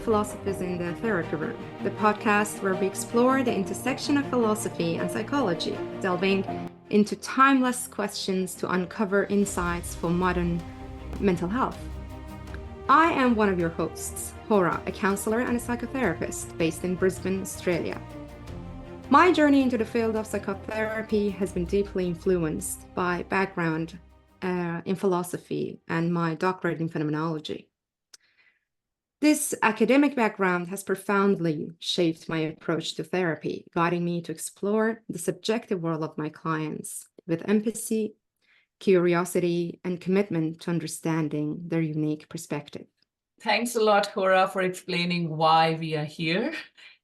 to Philosophers in the Therapy Room, the podcast where we explore the intersection of philosophy and psychology, delving into timeless questions to uncover insights for modern mental health. I am one of your hosts, Hora, a counsellor and a psychotherapist based in Brisbane, Australia. My journey into the field of psychotherapy has been deeply influenced by background in philosophy and my doctorate in phenomenology. This academic background has profoundly shaped my approach to therapy, guiding me to explore the subjective world of my clients with empathy, curiosity, and commitment to understanding their unique perspective. Thanks a lot, Hora, for explaining why we are here.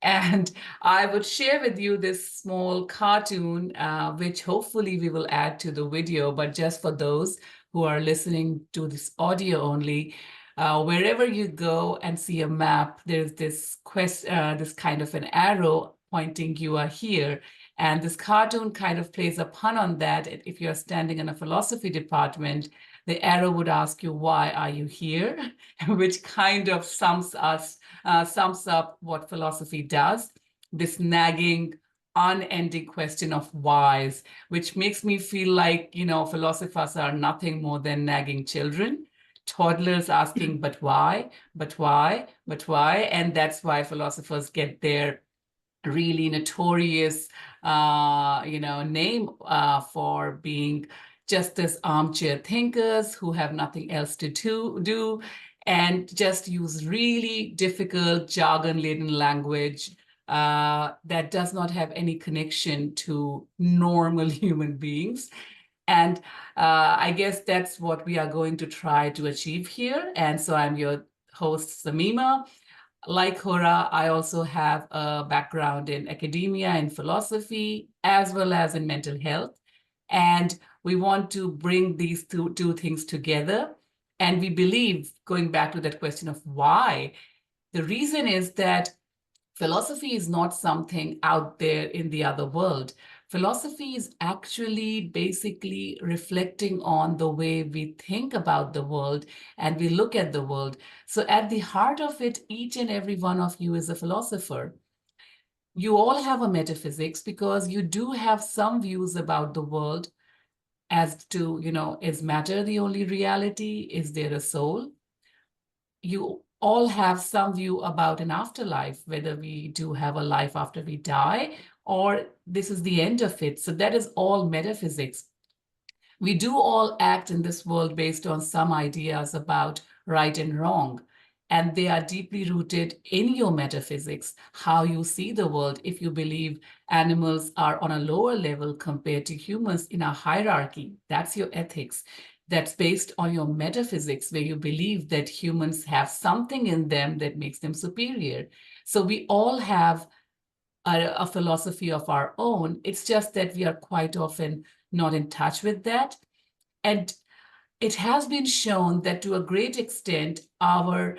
And I would share with you this small cartoon, which hopefully we will add to the video, but just for those who are listening to this audio only, wherever you go and see a map, there's this kind of an arrow pointing you are here. And this cartoon kind of plays a pun on that. If you're standing in a philosophy department, the arrow would ask you, why are you here? Which kind of sums up what philosophy does, this nagging, unending question of whys, which makes me feel like, philosophers are nothing more than nagging children. Toddlers asking, but why, but why, but why? And that's why philosophers get their really notorious, name for being just as armchair thinkers who have nothing else to do and just use really difficult jargon-laden language that does not have any connection to normal human beings. And I guess that's what we are going to try to achieve here. And so I'm your host, Sameema. Like Hora, I also have a background in academia and philosophy, as well as in mental health. And we want to bring these two things together. And we believe, going back to that question of why, the reason is that philosophy is not something out there in the other world. Philosophy is actually basically reflecting on the way we think about the world and we look at the world. So at the heart of it, each and every one of you is a philosopher. You all have a metaphysics because you do have some views about the world as to, is matter the only reality? Is there a soul? You all have some view about an afterlife, whether we do have a life after we die, or this is the end of it. So that is all metaphysics. We do all act in this world based on some ideas about right and wrong. And they are deeply rooted in your metaphysics, how you see the world. If you believe animals are on a lower level compared to humans in a hierarchy, that's your ethics. That's based on your metaphysics, where you believe that humans have something in them that makes them superior. So we all have a philosophy of our own. It's just that we are quite often not in touch with that. And it has been shown that to a great extent, our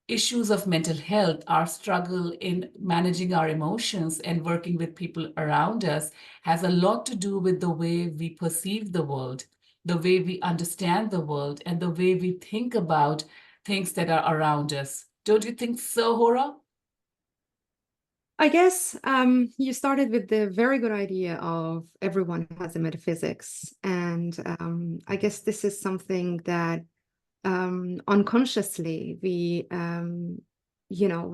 issues of mental health, our struggle in managing our emotions and working with people around us has a lot to do with the way we perceive the world, the way we understand the world, and the way we think about things that are around us. Don't you think so, Hora? I guess you started with the very good idea of everyone has a metaphysics. And I guess this is something that unconsciously we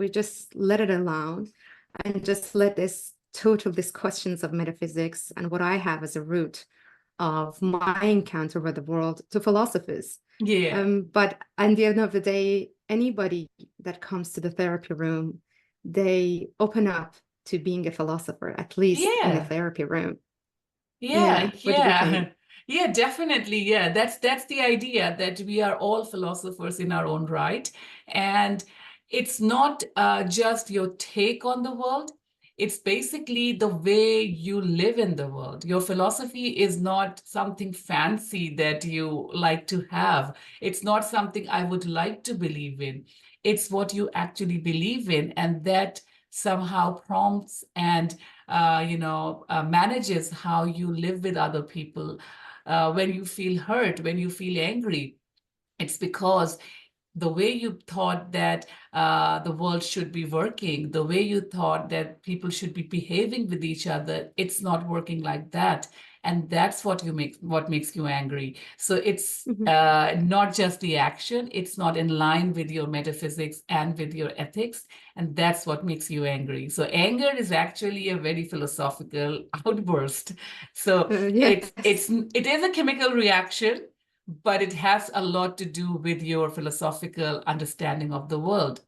just let it alone and just let these questions of metaphysics and what I have as a root of my encounter with the world to philosophers. Yeah. But at the end of the day, anybody that comes to the therapy room, they open up to being a philosopher, at least in the therapy room. Yeah. What do you think? Yeah, definitely. Yeah, that's the idea, that we are all philosophers in our own right. And it's not just your take on the world. It's basically the way you live in the world. Your philosophy is not something fancy that you like to have. It's not something I would like to believe in. It's what you actually believe in, and that somehow prompts and manages how you live with other people. When you feel hurt, when you feel angry, it's because the way you thought that the world should be working, the way you thought that people should be behaving with each other, it's not working like that. And that's what makes you angry. So it's not just the action, it's not in line with your metaphysics and with your ethics, and that's what makes you angry. So anger is actually a very philosophical outburst. So Yes. it is a chemical reaction, but it has a lot to do with your philosophical understanding of the world.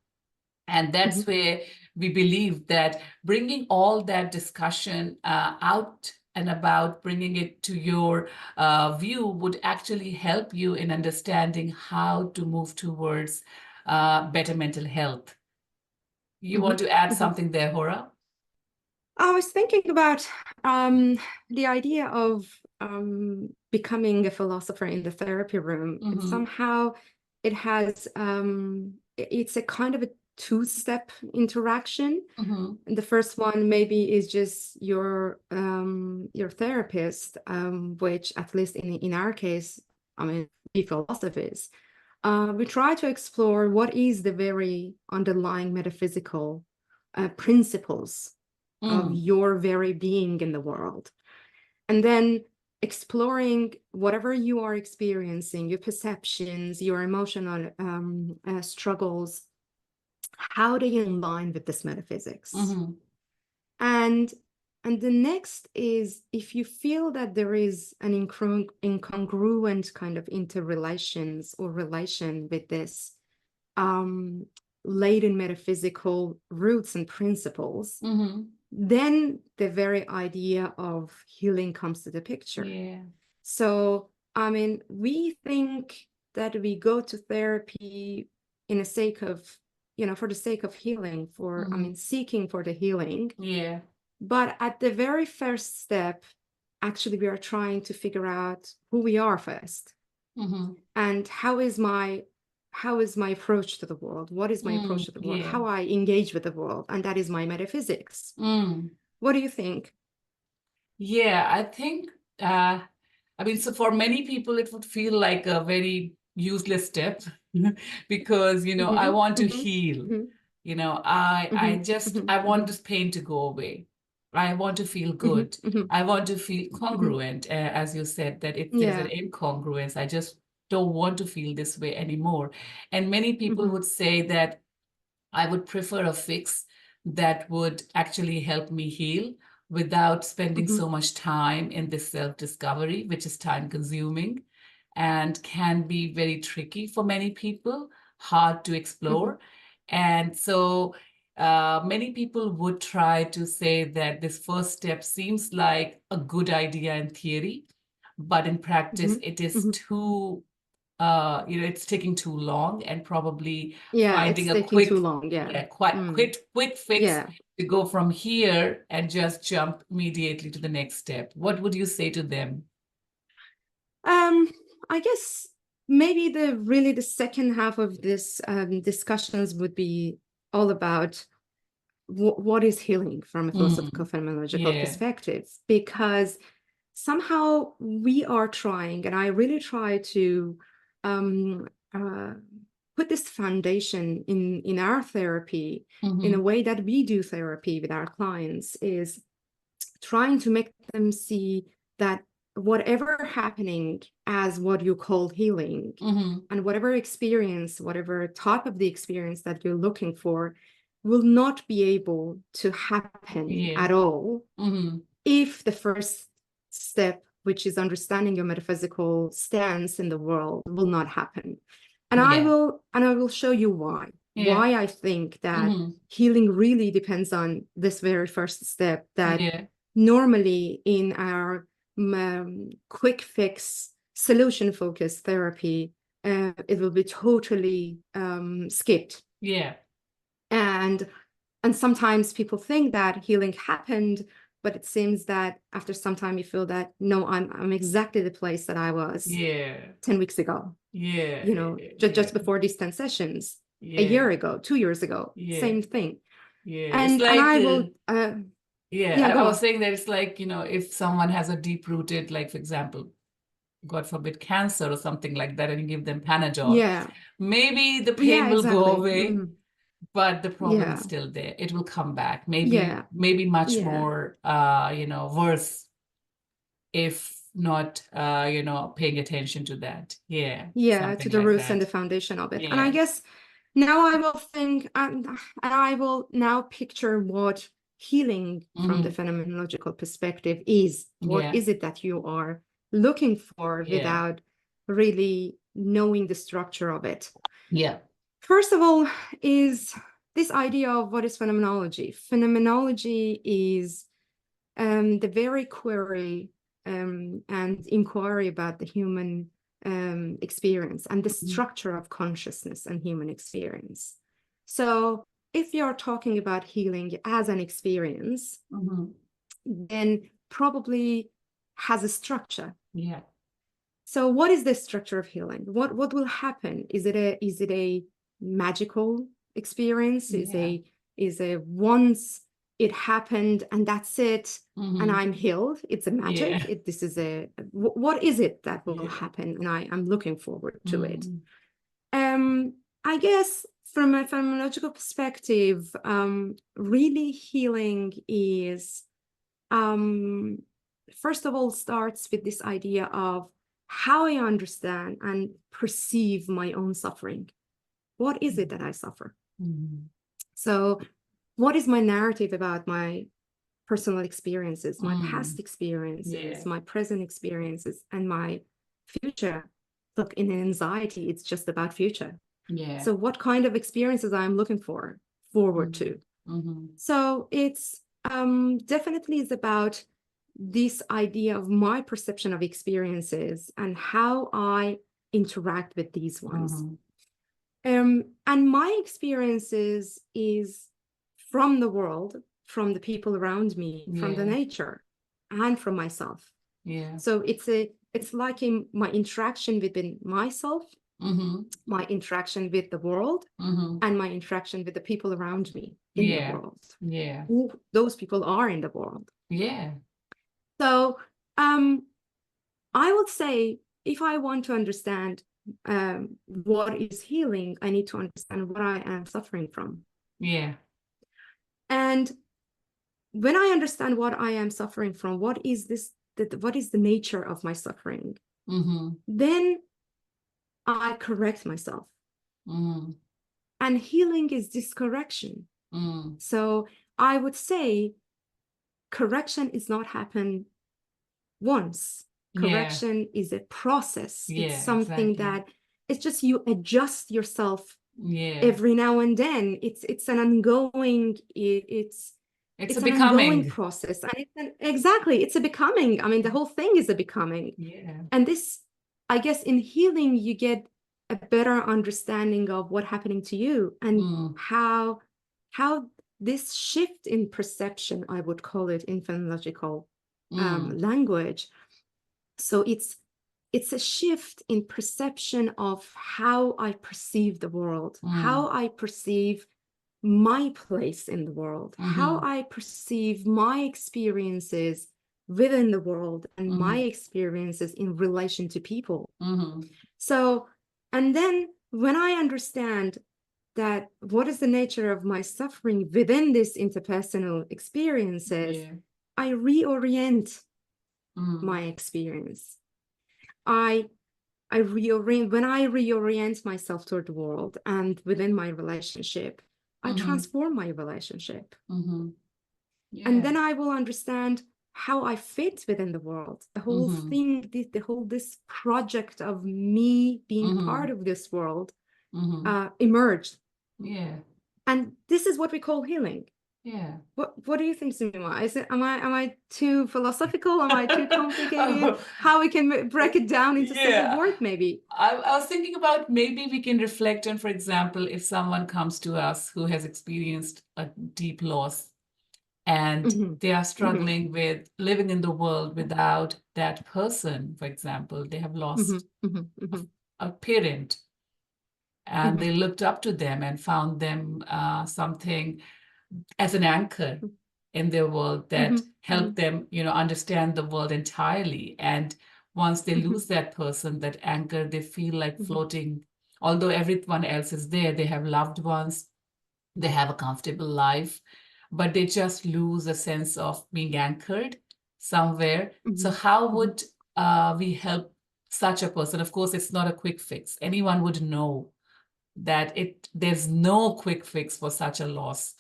And that's where we believe that bringing all that discussion out and about, bringing it to your view would actually help you in understanding how to move towards better mental health. You want to add something there, Hora? I was thinking about the idea of becoming a philosopher in the therapy room. And somehow it has, it's a kind of a two-step interaction. The first one maybe is just your therapist, which at least in our case, I mean, we philosophers, we try to explore what is the very underlying metaphysical principles of your very being in the world. And then exploring whatever you are experiencing, your perceptions, your emotional struggles, how they align with this metaphysics. And the next is, if you feel that there is an incongruent kind of interrelations or relation with this laden metaphysical roots and principles, then the very idea of healing comes to the picture. So, I mean, we think that we go to therapy in a sake of, for the sake of healing, for, I mean, seeking for the healing. But at the very first step, actually, we are trying to figure out who we are first. And how is my approach to the world? What is my approach to the world? How I engage with the world? And that is my metaphysics. What do you think? Yeah, I think, I mean, so for many people, it would feel like a very useless step because, I want to heal. I want this pain to go away. I want to feel good. I want to feel congruent, as you said, that there's an incongruence. I just don't want to feel this way anymore. And many people would say that I would prefer a fix that would actually help me heal without spending so much time in this self-discovery, which is time consuming and can be very tricky for many people, hard to explore. And so many people would try to say that this first step seems like a good idea in theory, but in practice, it is too it's taking too long, and probably finding it's a taking quick, too long. quick fix to go from here and just jump immediately to the next step. What would you say to them? I guess maybe the second half of this discussions would be all about what is healing from a philosophical phenomenological perspective, because somehow we are trying, and I really try to put this foundation in our therapy, in a way that we do therapy with our clients, is trying to make them see that whatever happening as what you call healing, and whatever experience, whatever type of the experience that you're looking for, will not be able to happen at all if the first step, which is understanding your metaphysical stance in the world, will not happen. And I will show you why I think that healing really depends on this very first step, that normally in our quick fix, solution focused therapy, it will be totally skipped. And sometimes people think that healing happened, but it seems that after some time you feel that, no, I'm exactly the place that I was 10 weeks ago. Just before these 10 sessions, a year ago, 2 years ago, same thing. And it's like, and I will I was saying that it's like, if someone has a deep rooted, like, for example, God forbid, cancer or something like that, and you give them Panadol, Yeah. maybe the pain Yeah, will go exactly. away, but the problem is Yeah. still there. It will come back. Yeah. Maybe much Yeah. more, worse if not, paying attention to that. Yeah, Yeah, to something the like roots and the that. foundation of it. And I Yeah. guess now I will think, and I will now picture what healing from the phenomenological perspective is. What Yeah. is it that you are looking for Yeah. without really knowing the structure of it? Yeah. First of all, is this idea of what is phenomenology. Phenomenology is the very query and inquiry about the human experience and the structure of consciousness and human experience. So if you're talking about healing as an experience, then probably has a structure. Yeah. So what is the structure of healing? What will happen? Is it a magical experience? Yeah. Is a once it happened and that's it, and I'm healed? It's a magic. Yeah. This is what is it that will Yeah. happen? And I'm looking forward to it. I guess from a phenomenological perspective, really healing is first of all starts with this idea of how I understand and perceive my own suffering. What is it that I suffer? So what is my narrative about my personal experiences, my past experiences, my present experiences, and my future? Look, in anxiety, it's just about future. Yeah. So what kind of experiences I'm looking forward to? So it's definitely is about this idea of my perception of experiences and how I interact with these ones. And my experiences is from the world, from the people around me, from the nature, and from myself. Yeah. So it's like my interaction within myself, my interaction with the world, and my interaction with the people around me in the world. Yeah. Who those people are in the world. Yeah. So I would say if I want to understand what is healing, I need to understand what I am suffering from. Yeah. And when I understand what I am suffering from, what is the nature of my suffering, then I correct myself. And healing is this correction. So I would say correction is not happen once. Correction is a process. It's something that it's just you adjust yourself every now and then. It's an ongoing, it's a an becoming ongoing process. And it's a becoming. I mean, the whole thing is a becoming. And this, I guess, in healing, you get a better understanding of what's happening to you and how this shift in perception, I would call it in phenomenological language. So it's a shift in perception of how I perceive the world, how I perceive my place in the world, how I perceive my experiences within the world and my experiences in relation to people. So, and then when I understand that what is the nature of my suffering within these interpersonal experiences, I reorient my experience. I reorient when I reorient myself toward the world and within my relationship, I transform my relationship. And then I will understand how I fit within the world. The whole thing, this project of me being part of this world emerged. And this is what we call healing. What do you think, Sameema? Am I too philosophical? Am I too complicated? How we can break it down into simple words, maybe? I was thinking about maybe we can reflect on, for example, if someone comes to us who has experienced a deep loss and they are struggling with living in the world without that person, for example, they have lost a parent and they looked up to them and found them something as an anchor in their world that helped them, understand the world entirely. And once they lose that person, that anchor, they feel like floating. Although everyone else is there, they have loved ones, they have a comfortable life, but they just lose a sense of being anchored somewhere. So how would we help such a person? Of course, it's not a quick fix. Anyone would know that there's no quick fix for such a loss.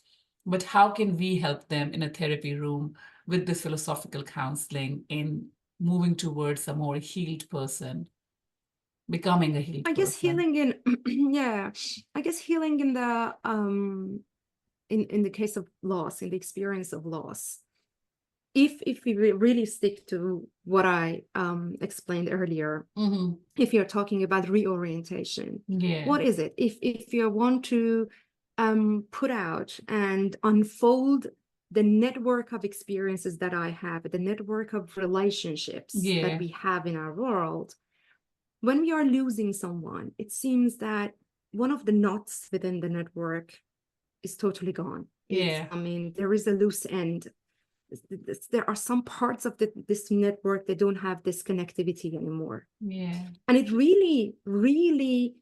But how can we help them in a therapy room with this philosophical counseling in moving towards a more healed person, becoming a healed I guess person? healing in yeah, I guess healing in the case of loss, in the experience of loss, if we really stick to what I explained earlier, if you're talking about reorientation, what is it? If you want to put out and unfold the network of experiences that I have, the network of relationships that we have in our world, when we are losing someone, it seems that one of the knots within the network is totally gone. I mean, there is a loose end. There are some parts of this network that don't have this connectivity anymore. And it really, really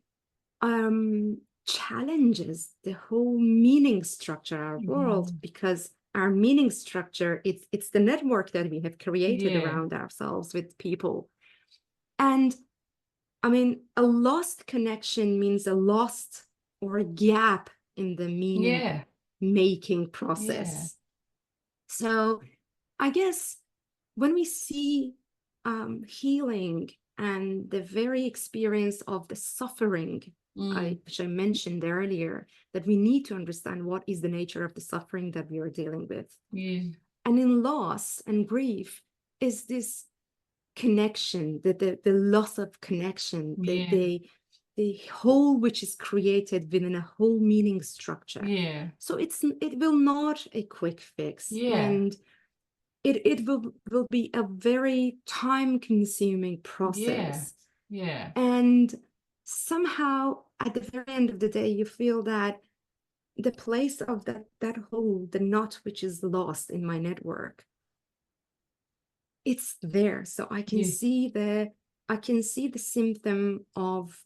challenges the whole meaning structure of our world, because our meaning structure, it's the network that we have created around ourselves with people. And I mean, a lost connection means a lost or a gap in the meaning making process. So I guess when we see healing and the very experience of the suffering, which I mentioned earlier, that we need to understand what is the nature of the suffering that we are dealing with. And in loss and grief is this connection, the loss of connection, the whole which is created within a whole meaning structure. So it will not a quick fix, and it will be a very time-consuming process. And somehow at the very end of the day, you feel that the place of that hole, the knot which is lost in my network, it's there. So I can see the symptom of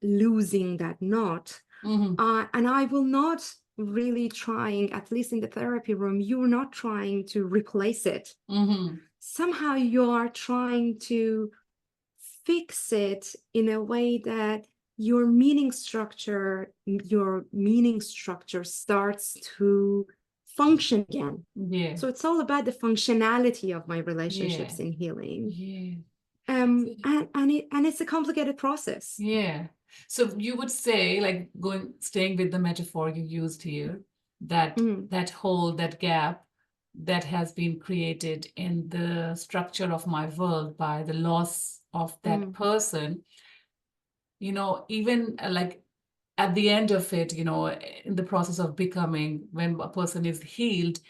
losing that knot. And I will not really trying, at least in the therapy room, you're not trying to replace it. Somehow you are trying to fix it in a way that your meaning structure starts to function again. So it's all about the functionality of my relationships in healing. And it's a complicated process. So you would say, like, staying with the metaphor you used here, that that hole, that gap that has been created in the structure of my world by the loss of that person, you know, even like at the end of it, you know, in the process of becoming, when a person is healed,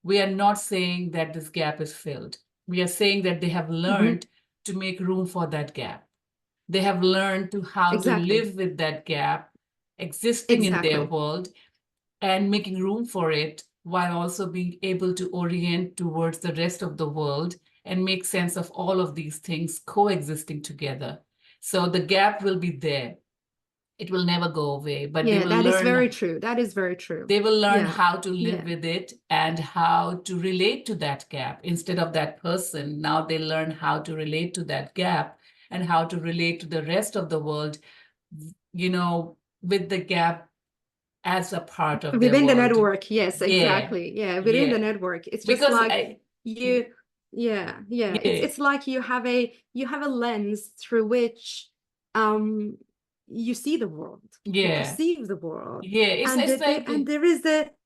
we are not saying that this gap is filled. We are saying that they have learned to make room for that gap. They have learned how to live with that gap existing in their world and making room for it, while also being able to orient towards the rest of the world and make sense of all of these things coexisting together. So the gap will be there. It will never go away, but they will learn. That is very true. That is very true. They will learn how to live with it and how to relate to that gap. Instead of that person, now they learn how to relate to that gap and how to relate to the rest of the world, you know, with the gap as a part of within their the world. network. Yes, exactly. Within the network. It's just because like it's like you have a lens through which you see the world, you perceive the world, and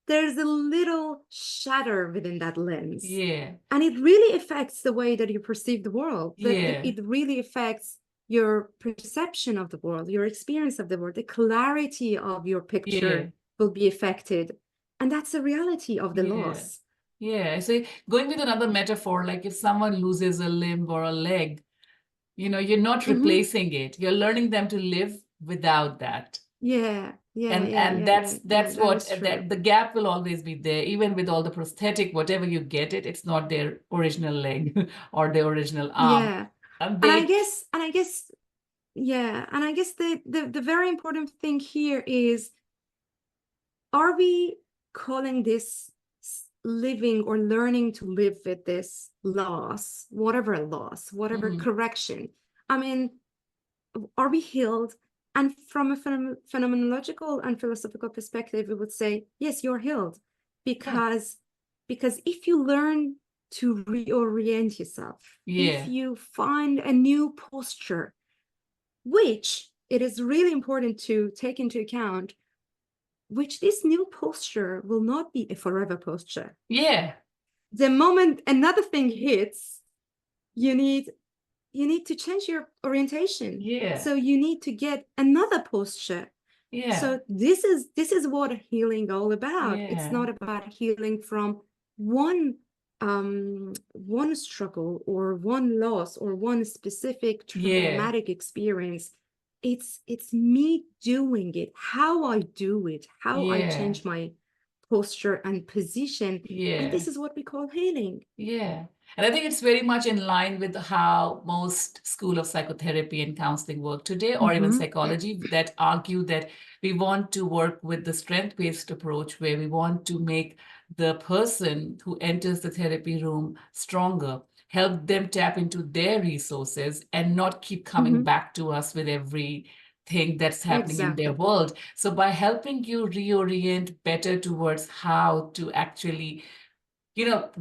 there's a little shadow within that lens, and it really affects the way that you perceive the world. It really affects your perception of the world, your experience of the world, the clarity of your picture will be affected, and that's the reality of the loss. So going with another metaphor, like if someone loses a limb or a leg, you know, you're not replacing it, you're learning them to live without that. That's what the gap will always be there, even with all the prosthetic, whatever you get it, it's not their original leg or their original arm. And And I they, guess, yeah, and I guess the very important thing here is, are we calling this living or learning to live with this loss, whatever Mhm. correction? I mean, are we healed? And from a phenomenological and philosophical perspective, we would say, yes, you're healed. Yeah, Because if you learn to reorient yourself, if yeah, you find a new posture, which it is really important to take into account, which this new posture will not be a forever posture. yeah, The moment another thing hits, you need to change your orientation. yeah, So you need to get another posture. yeah, So this is what healing all about. It's yeah, not about healing from one one struggle or one loss or one specific yeah, traumatic experience. It's me doing it, how I do it, how I yeah, change my posture and position. And yeah. this is what we call healing. Yeah. And I think it's very much in line with how most school of psychotherapy and counseling work today, or even Mm-hmm. psychology, that argue that we want to work with the strength-based approach, where we want to make the person who enters the therapy room stronger, help them tap into their resources and not keep coming Mm-hmm. back to us with everything that's happening in their Exactly. world. So by helping you reorient better towards how to actually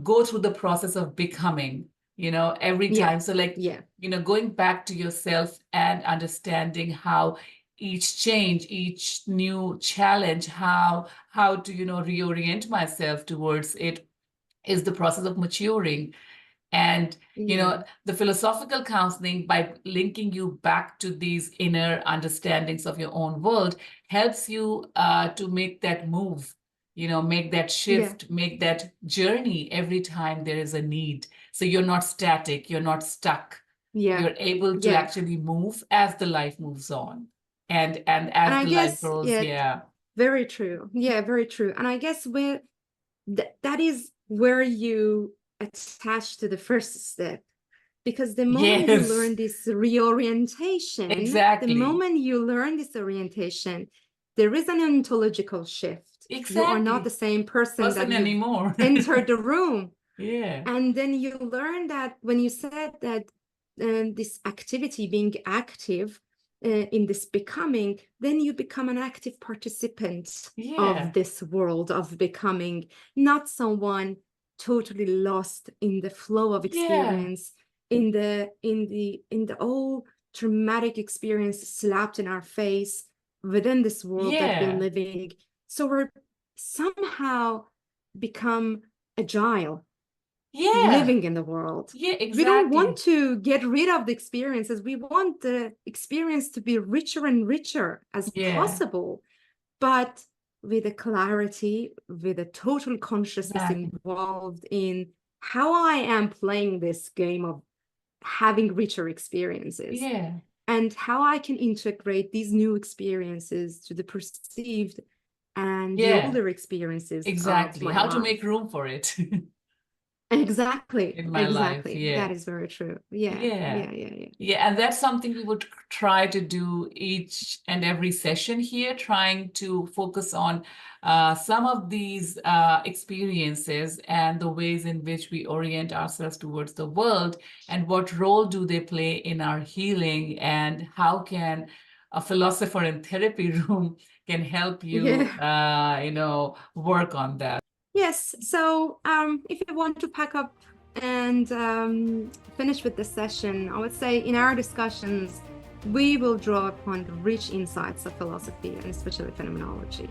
go through the process of becoming, every Yeah. time. So like, Yeah. going back to yourself and understanding how each change, each new challenge, how to, reorient myself towards it is the process of maturing. And Yeah. the philosophical counseling, by linking you back to these inner understandings of your own world, helps you to make that move, make that Yeah. shift, make that journey every time there is a need. So you're not static, you're not stuck. Yeah. You're able to Yeah. actually move as the life moves on, and And as I the life guess, grows. yeah, Yeah. very true. Yeah, very true. And I guess that is where you attach to the first step. Because the moment you Yes, learn this reorientation, exactly. there is an ontological shift. You are not the Exactly. same person that Person you've anymore. entered the room. Yeah. And then you learn that when you said that this activity, being active in this becoming, then you become an active participant Yeah. of this world of becoming, not someone totally lost in the flow of Yeah. experience, in the all traumatic experience slapped in our face within this world that we're Yeah. living. So we're somehow become agile Yeah. living in the world. Yeah, We don't want exactly. to get rid of the experiences. We want the experience to be richer and richer as Yeah. possible, but with a clarity, with a total consciousness Exactly. involved in how I am playing this game of having richer experiences Yeah. and how I can integrate these new experiences to the perceived and the Yeah. older experiences of Exactly. my How to make life. room for it Exactly, in my life. exactly. Yeah. That is very true. Yeah, Yeah. yeah, yeah, yeah. Yeah, and that's something we would try to do each and every session here, trying to focus on some of these experiences and the ways in which we orient ourselves towards the world, and what role do they play in our healing, and how can a philosopher in therapy room can help you, Yeah. work on that. Yes. So, if you want to pack up and finish with this session, I would say in our discussions, we will draw upon the rich insights of philosophy and especially phenomenology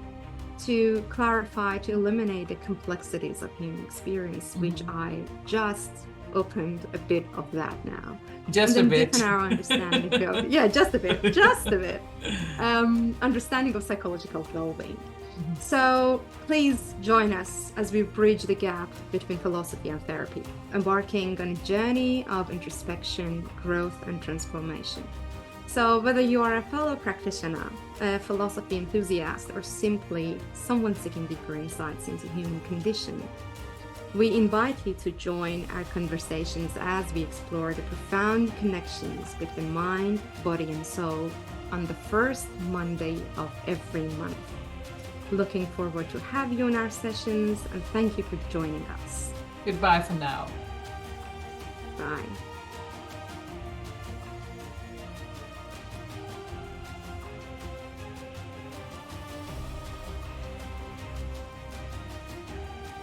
to clarify, to eliminate the complexities of human experience, which I just opened a bit of that now. Just And a then deepen bit. our understanding of, yeah, just a bit, understanding of psychological well-being. So please join us as we bridge the gap between philosophy and therapy, embarking on a journey of introspection, growth, and transformation. So whether you are a fellow practitioner, a philosophy enthusiast, or simply someone seeking deeper insights into human condition, We invite you to join our conversations as we explore the profound connections between mind, body, and soul on the first Monday of every month. Looking forward to have you in our sessions, and thank you for joining us. Goodbye for now. Bye.